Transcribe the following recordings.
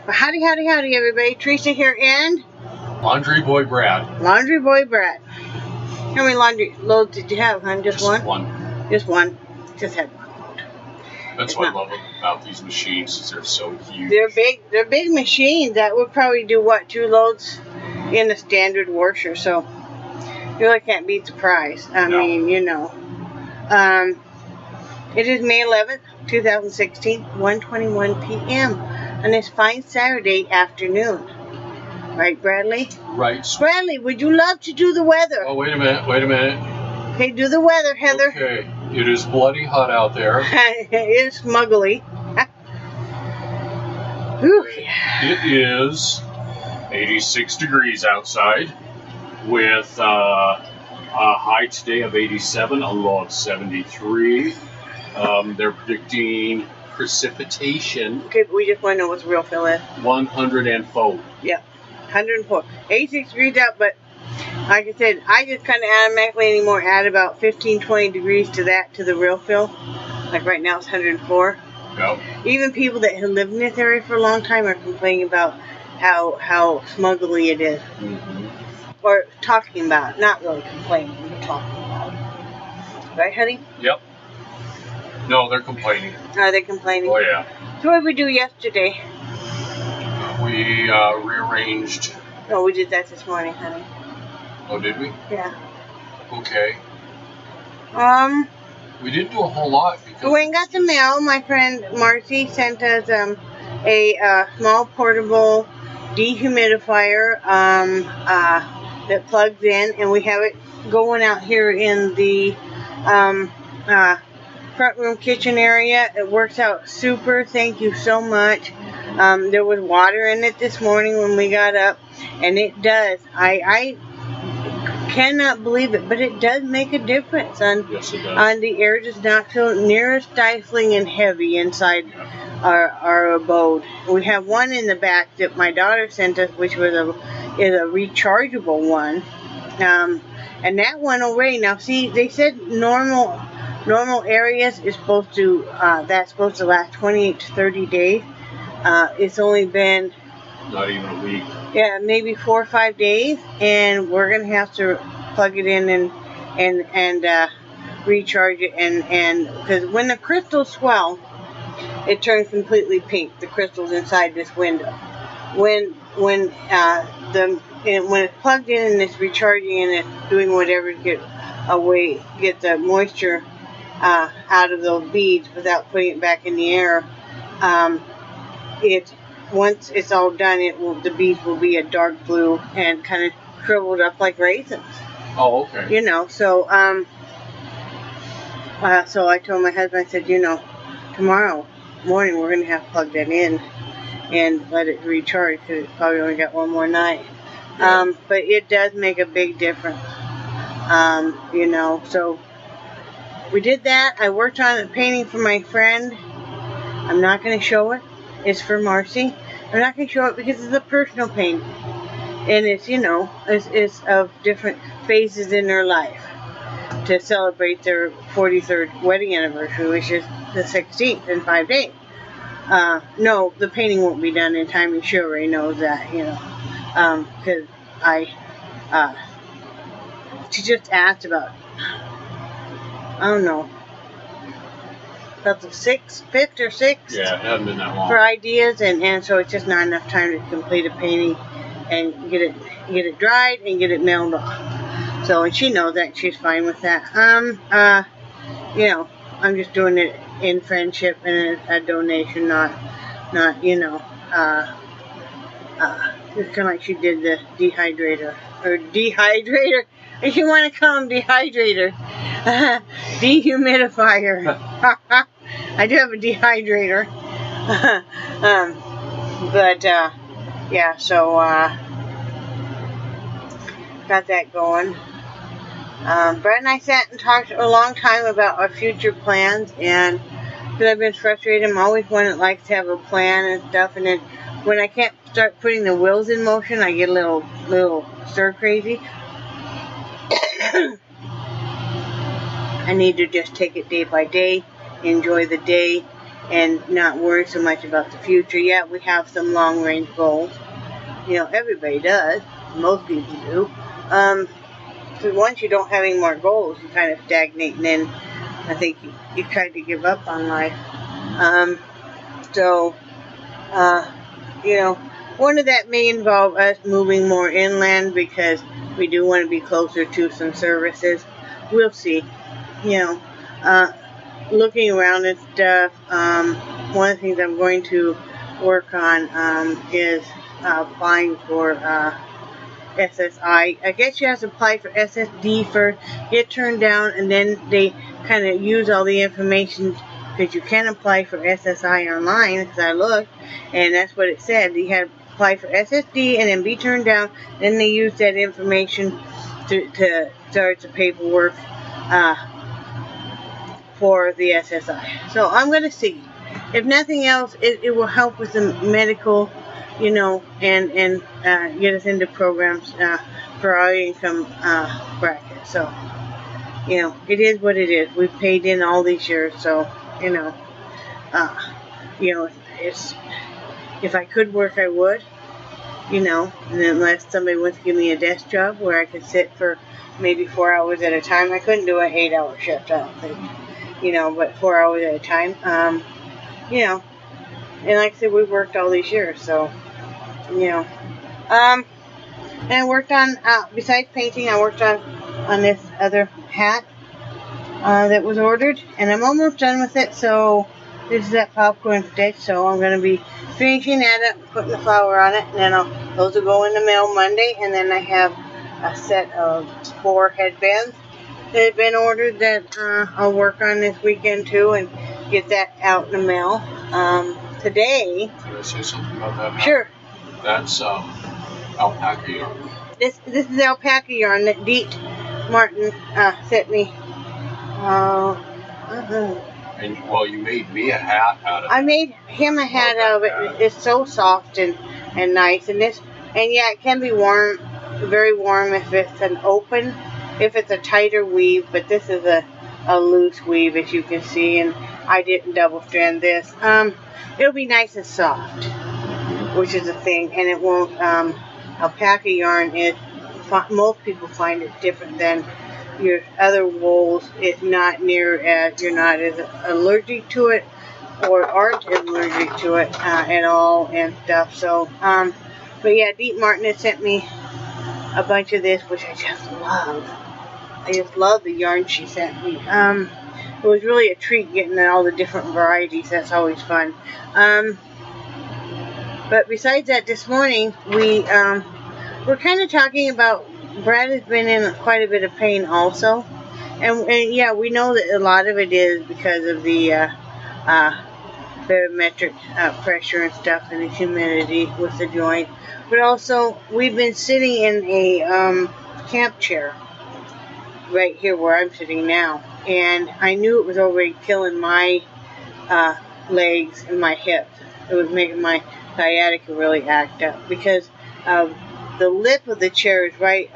But howdy, howdy, howdy, everybody. Teresa here and Laundry Boy Brad. Laundry Boy Brad. How many laundry loads did you have, hon? Just one? Just one. Just had one load. That's what I love about these machines, is they're so huge. They're big machines that would probably do what, 2 loads in the standard washer, so you really can't beat the price. I mean, you know. It is May 11th, 2016, 1:21 p.m. on this fine Saturday afternoon. Right, Bradley? Right. Bradley, would you love to do the weather? Oh, wait a minute. Okay, do the weather, Heather. Okay, it is bloody hot out there. It is smuggly. It is 86 degrees outside with a high today of 87, a low of 73. They're predicting precipitation. Okay, but we just want to know what the real feel is. 104. Yeah, 104. 86 degrees out, but like I said, I just kind of automatically anymore add about 15-20 degrees to the real feel. Like right now it's 104. Yep. Even people that have lived in this area for a long time are complaining about how smuggly it is. Mm-hmm. Or talking about it. Not really complaining, but talking about it. Right, honey? Yep. No, they're complaining. Are they complaining? Oh, yeah. So what did we do yesterday? We rearranged. Oh, we did that this morning, honey. Oh, did we? Yeah. Okay. We didn't do a whole lot because we went and got the mail. My friend Marcy sent us a small portable dehumidifier that plugs in, and we have it going out here in the front room kitchen area. It works out super. Thank you so much. There was water in it this morning when we got up, and it does. I cannot believe it, but it does make a difference on the air. Does not feel near as stifling and heavy inside our abode. We have one in the back that my daughter sent us, which was is a rechargeable one, and that one already. Now see, they said normal areas is supposed to that's supposed to last 28 to 30 days. It's only been not even a week. Yeah, maybe 4 or 5 days, and we're gonna have to plug it in and recharge it, and because when the crystals swell, it turns completely pink. The crystals inside this window. When it's plugged in and it's recharging and it's doing whatever to get the moisture out of those beads without putting it back in the air, once it's all done, the beads will be a dark blue and kind of shriveled up like raisins. Oh, okay. You know, so so I told my husband, I said, you know, tomorrow morning we're gonna have to plug that in and let it recharge because it's probably only got one more night. Yeah. But it does make a big difference. You know, so we did that. I worked on a painting for my friend. I'm not going to show it. It's for Marcy. I'm not going to show it because it's a personal painting. And it's, you know, it's of different phases in their life to celebrate their 43rd wedding anniversary, which is the 16th in 5 days. No, the painting won't be done in time. She already knows that, you know. Because she just asked about, I don't know, about the 5th or 6th. Yeah, it hasn't been that long. For ideas, and so it's just not enough time to complete a painting and get it dried and get it mailed off. So, and she knows that, she's fine with that. You know, I'm just doing it in friendship and a donation, not you know, it's kind of like she did the dehydrator. If you want to call them dehydrator. Dehumidifier. I do have a dehydrator. Yeah, so got that going. Brett and I sat and talked a long time about our future plans, and because I've been frustrated, I'm always one that likes to have a plan and stuff, and then when I can't start putting the wheels in motion, I get a little stir crazy. I need to just take it day by day, enjoy the day, and not worry so much about the future. Yeah, we have some long-range goals. You know, everybody does. Most people do. So once you don't have any more goals, you kind of stagnate, and then I think you kind of give up on life. You know, one of that may involve us moving more inland because we do want to be closer to some services. We'll see. You know, looking around and stuff, one of the things I'm going to work on is applying for SSI. I guess you have to apply for SSD first, get turned down, and then they kind of use all the information, because you can apply for SSI online, because I looked, and that's what it said. You had to apply for SSD and then be turned down, then they use that information to start the paperwork for the SSI. So I'm going to see. If nothing else, it will help with the medical, you know, and get us into programs for our income bracket. So, you know, it is what it is. We've paid in all these years, so, you know, it's, if I could work, I would, you know, and unless somebody wants to give me a desk job where I could sit for maybe 4 hours at a time. I couldn't do an 8-hour shift, I don't think, you know, but 4 hours at a time, you know, and like I said, we've worked all these years, so, you know, and I worked on, besides painting, I worked on this other hat, that was ordered, and I'm almost done with it. So this is that popcorn stitch, so I'm going to be finishing that up, putting the flower on it, and then those will go in the mail Monday, and then I have a set of 4 headbands that have been ordered that I'll work on this weekend too, and get that out in the mail. Today... Can I say something about that? Sure. That's alpaca yarn. This is alpaca yarn that Deet Martin sent me. And well, you made me a hat out of it. I made him a hat out of it. It's so soft and nice, and yeah, it can be warm, very warm if it's an open, if it's a tighter weave. But this is a loose weave, as you can see, and I didn't double strand this. It'll be nice and soft, which is a thing, and it won't. Alpaca yarn is, most people find it different than your other wools. It's not near as, you're not as allergic to it, or aren't allergic to it at all and stuff. So, but yeah, Deet Martin has sent me a bunch of this, which I just love. I just love the yarn she sent me. It was really a treat getting all the different varieties. That's always fun. But besides that, this morning we're kind of talking about, Brad has been in quite a bit of pain also, and yeah, we know that a lot of it is because of the barometric pressure and stuff, and the humidity with the joint. But also, we've been sitting in a camp chair right here where I'm sitting now, and I knew it was already killing my legs and my hips. It was making my sciatica really act up, because the lip of the chair is right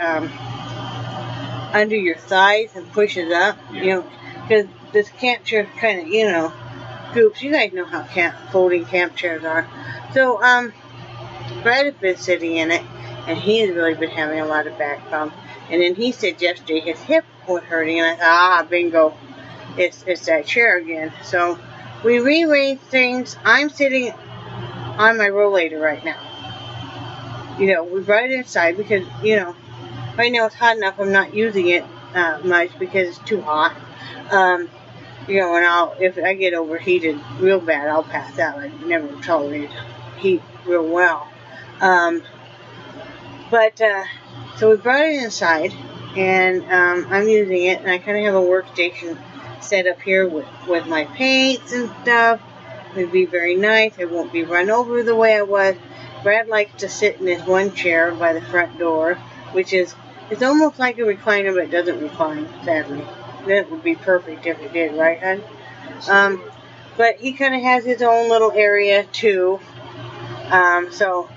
under your thighs and pushes up, you know, because this camp chair kind of, you know, scoops. You guys know how folding camp chairs are. So, Brad has been sitting in it, and he has really been having a lot of back problems. And then he said yesterday his hip was hurting, and I thought, bingo, it's that chair again. So we rearranged things. I'm sitting on my rollator right now. You know, we brought it inside because, you know, right now it's hot enough. I'm not using it much because it's too hot. You know, and if I get overheated real bad, I'll pass out. I never tolerated heat real well. So we brought it inside, and I'm using it, and I kind of have a workstation set up here with my paints and stuff. It'd be very nice. I won't be run over the way I was. Brad likes to sit in this one chair by the front door, which is, it's almost like a recliner, but it doesn't recline, sadly. That would be perfect if it did, right, hon? But he kind of has his own little area, too. So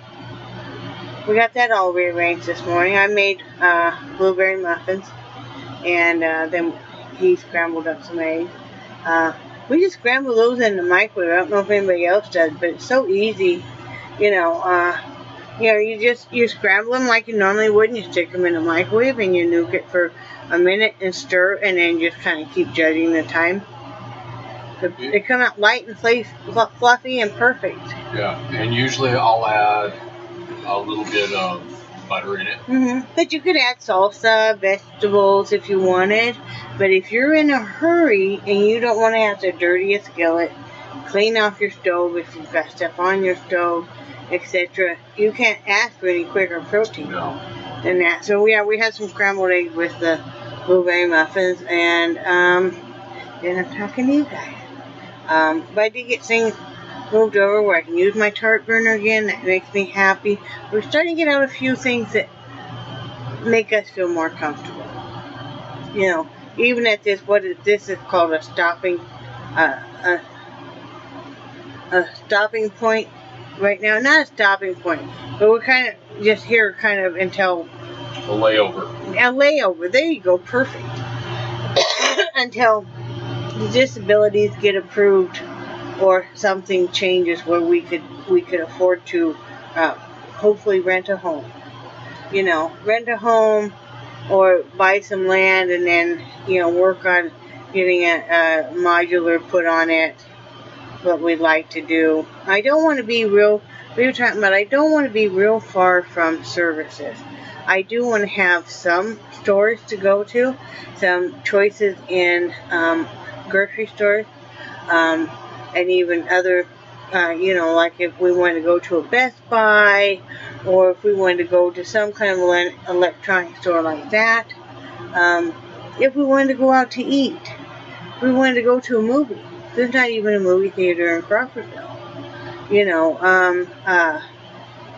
we got that all rearranged this morning. I made blueberry muffins, and then he scrambled up some eggs. We just scramble those in the microwave. I don't know if anybody else does, but it's so easy. You know, you scramble them like you normally would, and you stick them in the microwave, and you nuke it for a minute and stir, and then just kind of keep judging the time. They come out light and fluffy and perfect. Yeah, and usually I'll add a little bit of butter in it. But you could add salsa, vegetables if you wanted. But if you're in a hurry and you don't want to have to dirty a skillet, clean off your stove if you've got stuff on your stove, etc., you can't ask for any quicker protein than that. So we had some scrambled eggs with the blueberry muffins, and then I'm talking to you guys. But I did get things moved over where I can use my tart burner again. That makes me happy. We're starting to get out a few things that make us feel more comfortable. You know, even at this, this is called a stopping point right now. Not a stopping point, but we're kind of just here kind of until a layover. A layover. There you go. Perfect. Until the disabilities get approved or something changes where we could afford to hopefully rent a home. You know, rent a home or buy some land and then, you know, work on getting a modular put on it. What we'd like to do. I don't want to be real, we were talking about, I don't want to be real far from services. I do want to have some stores to go to, some choices in grocery stores, and even other, you know, like if we wanted to go to a Best Buy, or if we wanted to go to some kind of electronic store like that, if we wanted to go out to eat, if we wanted to go to a movie. There's not even a movie theater in Crawfordville. You know,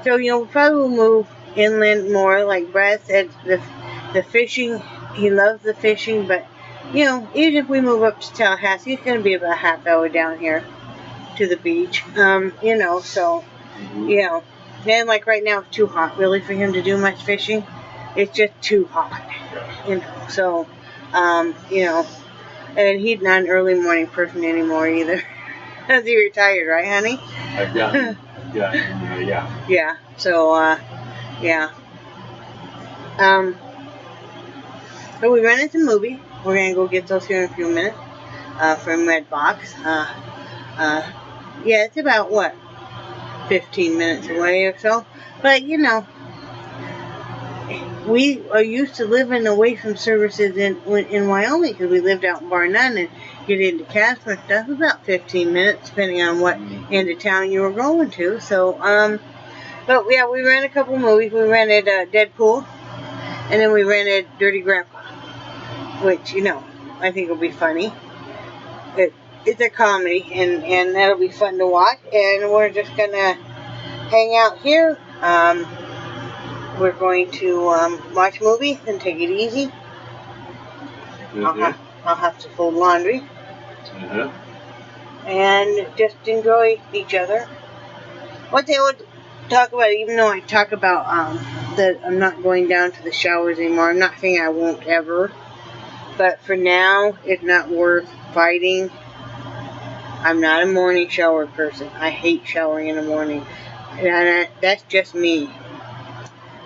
so, you know, we probably will move inland more. Like Brad said, the fishing, he loves the fishing, but, you know, even if we move up to Tallahassee, it's going to be about a half hour down here to the beach. You know, so, you know, and like right now it's too hot, really, for him to do much fishing. It's just too hot, you know, so, you know. And he's not an early morning person anymore either. Has he retired, right, honey? Yeah. Yeah. So, yeah. So we rented the movie. We're gonna go get those here in a few minutes. From Redbox. Yeah, it's about what, 15 minutes away or so. But you know, we are used to living away from services in Wyoming because we lived out in Bar None and get into Casper and stuff about 15 minutes depending on what end of town you were going to. So, but yeah, we rented a couple movies. We rented Deadpool, and then we rented Dirty Grandpa, which, you know, I think will be funny. It's a comedy, and that'll be fun to watch. And we're just gonna hang out here. We're going to watch movies and take it easy. I'll have to fold laundry. And just enjoy each other. What they would talk about, even though I talk about that I'm not going down to the showers anymore. I'm not saying I won't ever. But for now, it's not worth fighting. I'm not a morning shower person. I hate showering in the morning. And that's just me.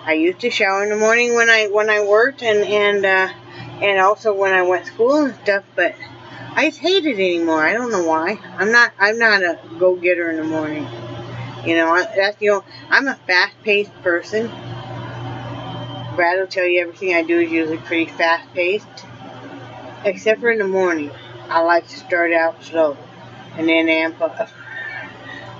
I used to shower in the morning when I worked and also when I went to school and stuff, but I just hate it anymore. I don't know why. I'm not a go-getter in the morning. You know, that's, you know, I'm a fast-paced person. Brad will tell you everything I do is usually pretty fast-paced, except for in the morning. I like to start out slow and then amp up.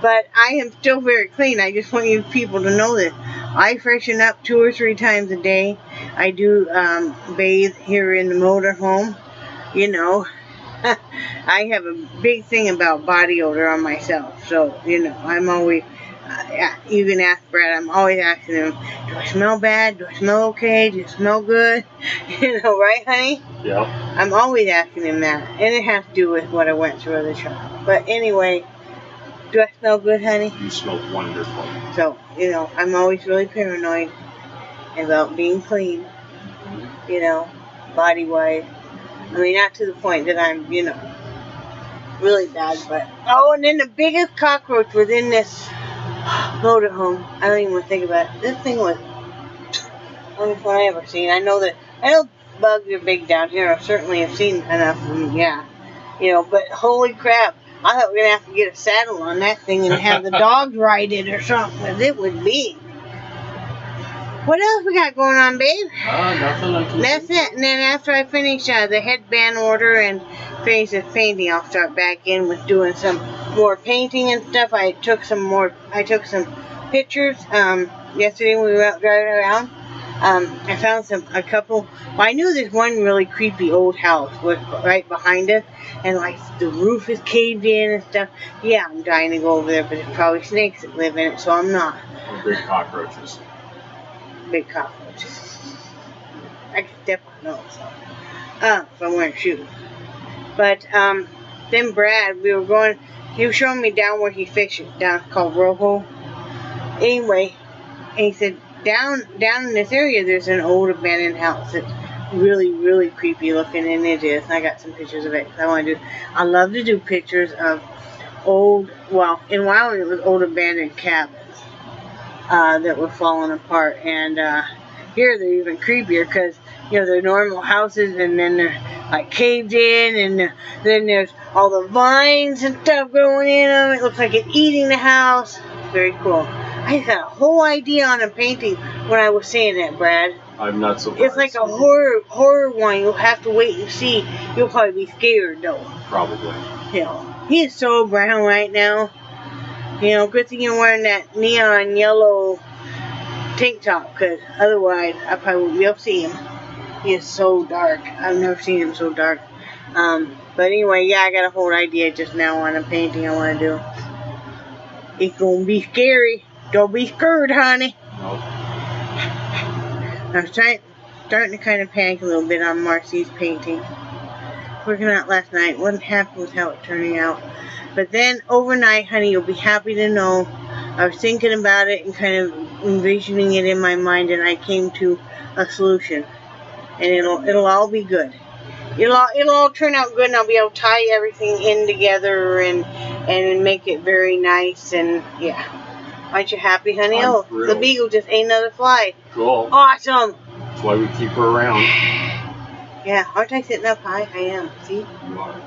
But I am still very clean. I just want you people to know that I freshen up 2 or 3 times a day. I do bathe here in the motorhome. You know, I have a big thing about body odor on myself. So, you know, I'm always, you can ask Brad, I'm always asking him, do I smell bad? Do I smell okay? Do you smell good? You know, right, honey? Yeah. I'm always asking him that. And it has to do with what I went through as a child. But anyway, do I smell good, honey? You smell wonderful. So, you know, I'm always really paranoid about being clean, you know, body-wise. I mean, not to the point that I'm, you know, really bad. But oh, and then the biggest cockroach was in this motorhome. I don't even want to think about it. This thing was the only one I ever seen. I know bugs are big down here. I certainly have seen enough of them. Yeah, you know. But holy crap! I thought we were gonna have to get a saddle on that thing and have the dogs ride it or something. Cause it was big. What else we got going on, babe? Nothing. That's it. And then after I finish the headband order and finish this painting, I'll start back in with doing some more painting and stuff. I took some pictures. Yesterday when we were out driving around. I found a couple. Well, I knew this one really creepy old house was right behind us, and like the roof is caved in and stuff. Yeah, I'm dying to go over there, but there's probably snakes that live in it, so I'm not. Or big cockroaches. Big cockroaches. I can step on those. If I'm wearing shoes. But then Brad, he was showing me down where he fishes, down called Rojo. Anyway, and he said down in this area there's an old abandoned house that's really, really creepy looking, and it is. And I got some pictures of it. I love to do pictures of old. Well, in Wyoming it was old abandoned cabins. That were falling apart, and here they're even creepier because they're normal houses, and then they're like caved in, and then there's all the vines and stuff growing in them. It looks like it's eating the house. It's very cool. I had a whole idea on a painting when I was saying that, Brad. I'm not surprised. It's like a horror one. You'll have to wait and see. You'll probably be scared though. Probably. He is so brown right now. Good thing you're wearing that neon yellow tank top, because otherwise I probably wouldn't be able to see him. He is so dark. I've never seen him so dark. But anyway, yeah, I got a whole idea just now on a painting I want to do. It's going to be scary. Don't be scared, honey. Nope. I'm starting to kind of panic a little bit on Marcy's painting. Working out last night. Wasn't happy with how it turning out. But then overnight, honey, you'll be happy to know I was thinking about it and kind of envisioning it in my mind, and I came to a solution. And it'll all be good. It'll all turn out good, and I'll be able to tie everything in together and make it very nice. And yeah, aren't you happy, honey? I'm thrilled. The beagle just ate another fly. Cool. Awesome. That's why we keep her around. Yeah, aren't I sitting up high? I am. See? You are.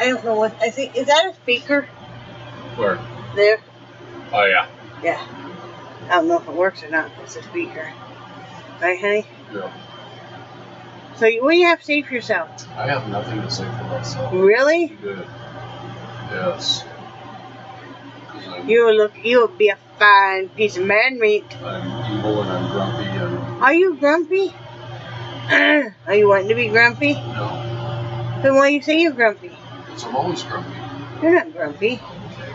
I don't know what I think. Is that a speaker? Where? There. Oh yeah. Yeah. I don't know if it works or not. It's a speaker. Right, honey? Yeah. So what do you have to say for yourself? I have nothing to say for myself. Really? Good. Yes. You would be a fine piece of man meat. I'm evil and I'm grumpy and. Are you grumpy? Are you wanting to be grumpy? No. Then why do you say you're grumpy? Because I'm always grumpy. You're not grumpy. Okay.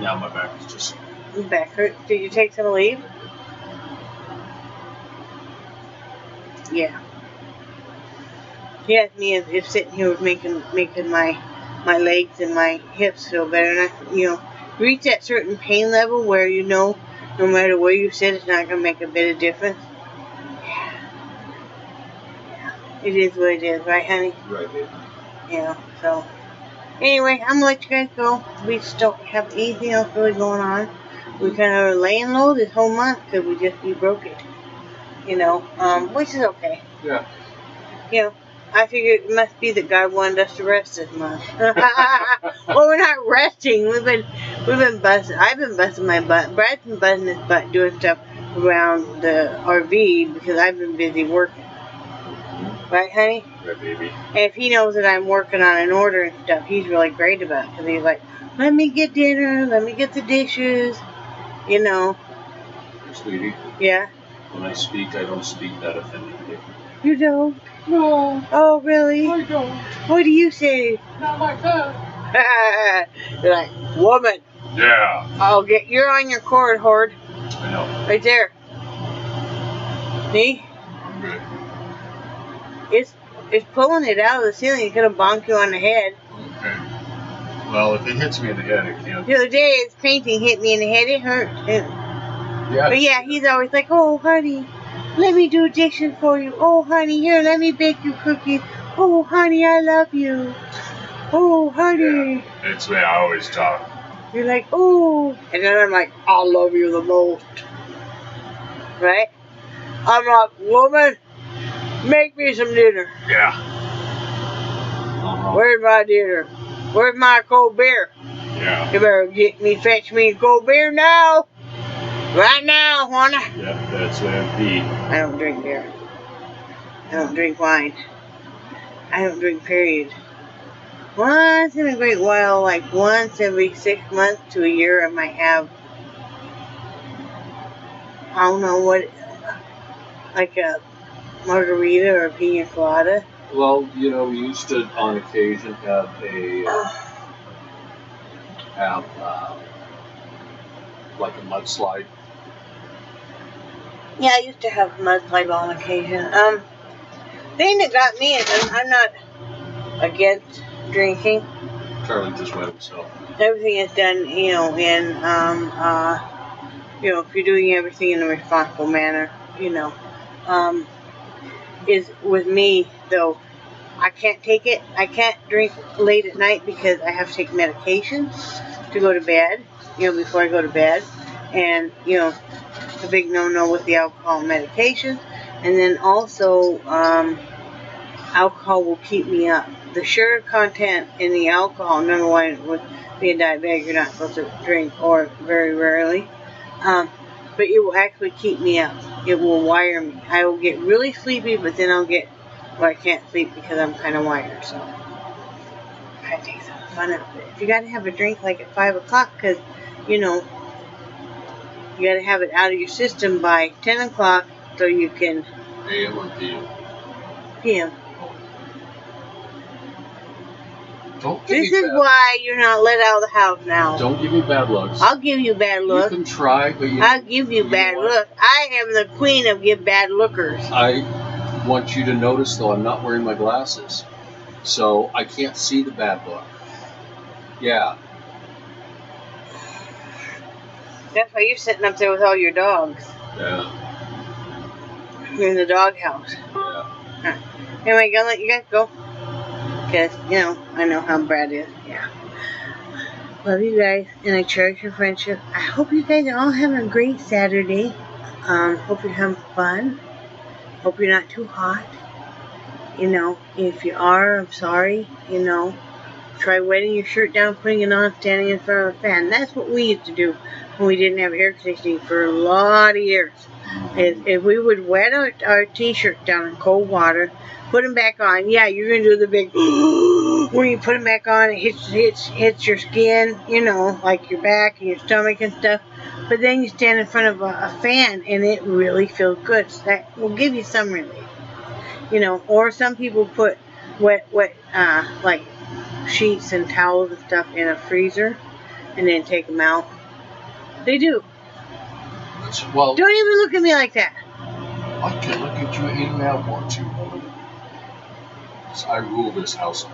Now my back is just. Your back hurt. Did you take some leave? Yeah. Yeah, me is sitting here with making my legs and my hips feel better, and reach that certain pain level where no matter where you sit, it's not gonna make a bit of difference. Yeah. It is what it is, right, honey? Right, baby. So anyway, I'm gonna let you guys go. We just don't have anything else really going on. We kind of are laying low this whole month because we broke it. Which is okay. Yeah. I figured it must be that God wanted us to rest this month. Well, we're not resting. We've been busting. I've been busting my butt. Brad's been busting his butt doing stuff around the RV because I've been busy working. Right, honey? Right, baby. And if he knows that I'm working on an order and stuff, he's really great about it because he's like, let me get dinner, let me get the dishes, Sweetie. Yeah. When I speak, I don't speak that offendedly. You don't? No. Oh, really? I don't. What do you say? Not like that. You're like, woman. Yeah. You're on your cord, Horde. I know. Right there. See? I'm good. It's pulling it out of the ceiling. It's gonna bonk you on the head. Okay. Well, if it hits me in the head, it can't. The other day, his painting hit me in the head. It hurt too. Yeah. But yeah, he's always like, oh, honey, let me do dishes for you. Oh, honey, here, let me bake you cookies. Oh, honey, I love you. oh, Heide. Yeah, it's the way I always talk. You're like, oh. And then I'm like, I love you the most. Right? I'm like, woman, make me some dinner. Yeah. Where's my dinner? Where's my cold beer? Yeah. You better fetch me a cold beer now. Right now, Juana. Yeah, that's MP. I don't drink beer. I don't drink wine. I don't drink, period. Once in a great while, like once every 6 months to a year, I might have, I don't know what, like a margarita or a pina colada. Well, you know, we used to, on occasion, have like a mudslide. Yeah, I used to have mudslide on occasion. The thing that got me is I'm not against drinking. Charlie just wet himself. Everything is done, you know, in you know, if you're doing everything in a responsible manner, you know. Is with me though, I can't take it. I can't drink late at night because I have to take medication to go to bed, you know, before I go to bed. And, you know, a big no-no with the alcohol and medication. And then also, alcohol will keep me up. The sugar content in the alcohol, number one, with being diabetic, you're not supposed to drink, or very rarely. But it will actually keep me up. It will wire me. I will get really sleepy, but then I'll get, well, I can't sleep because I'm kind of wired, so I take some fun out of it. You got to have a drink like at 5 o'clock because, you know, you got to have it out of your system by 10 o'clock so you can... AM or PM? PM. This is why you're not let out of the house now. Don't give me bad looks. I'll give you bad looks. You can try, but I'll give you bad looks. I am the queen of give bad lookers. I want you to notice, though, I'm not wearing my glasses, so I can't see the bad look. Yeah. That's why you're sitting up there with all your dogs. Yeah. You're in the doghouse. Yeah. Anyway, I'm gonna let you guys go. Because, you know, I know how Brad is. Yeah. Love you guys, and I cherish your friendship. I hope you guys are all having a great Saturday. Hope you're having fun. Hope you're not too hot. You know, if you are, I'm sorry. You know, try wetting your shirt down, putting it on, standing in front of a fan. That's what we used to do when we didn't have air conditioning for a lot of years. If we would wet our t-shirt down in cold water, put them back on. Yeah, you're going to do the big, when you put them back on, it hits your skin, you know, like your back and your stomach and stuff. But then you stand in front of a fan and it really feels good. So that will give you some relief. You know, or some people put wet, like sheets and towels and stuff in a freezer and then take them out. They do. Well, don't even look at me like that. I can look at you any I want to. I rule this house.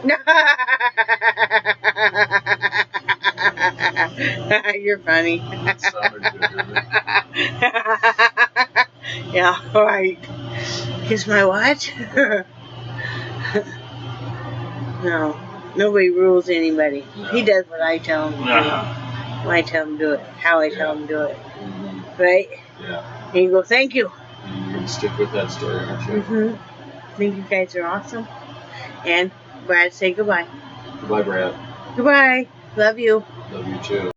You're funny. That sounded good, didn't it? Yeah, right. Kiss my watch? No, nobody rules anybody. No. He does what I tell him to do. When I tell him to do it, how I tell him to do it. Mm-hmm. Right? Yeah. And you go, thank you. You're going to stick with that story, aren't you? Mm-hmm. I think you guys are awesome. And Brad, say goodbye. Goodbye, Brad. Goodbye. Love you. Love you too.